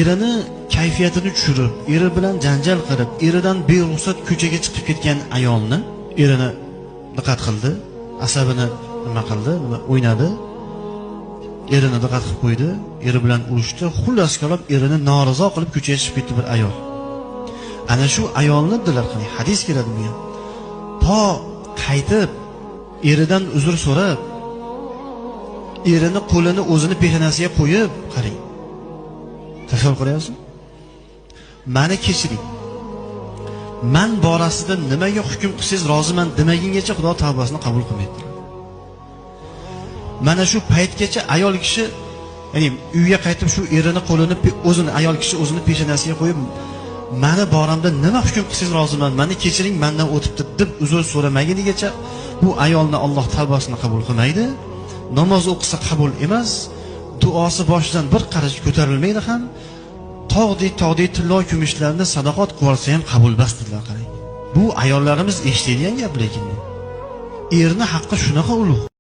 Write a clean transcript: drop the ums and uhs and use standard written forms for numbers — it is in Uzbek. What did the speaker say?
erini kayfiyatini tushirib, eri bilan janjal qilib, eridan beruxsat ko'chaga chiqib ketgan ayolni erini diqqat qildi, asabini nima qildi, o'ynadi, erini diqqat qilib qo'ydi, eri bilan urushdi, xullas kalom erini norizo qilib ko'chaga chiqib ketdi bir ayol. Ana shu ayolni dilar qiling, hadis keladi bu ham. To qaytib eridan uzr so'rab, erini qo'lini o'zini peshonasiga qo'yib, qarang. Tasavvur qilyapsiz? Meni kechiring. Men borasida nimaga hukm qilsangiz roziman demagungacha Xudo tavbasini qabul qilmaydi. Mana shu paytgacha ayol kishi, ya'ni uyga qaytib shu erini qo'lini ayol kishi o'zini peshonasiga qo'yib, meni boramda nima hukm qilsangiz roziman, meni kechiring, mendan o'tibdi deb uzr so'ramagunigacha bu ayolni Alloh tavbasini qabul qilmaydi. Namoz o'qisa qabul emas, duosi boshidan bir qarich ko'tarilmaydi ham. Tog'dek tillo kumushlarni sadaqat qilsa ham qabul basdilar qarang. Bu ayollarimiz eshitadigan gap, lekin erni haqqi shunaqa ulug'.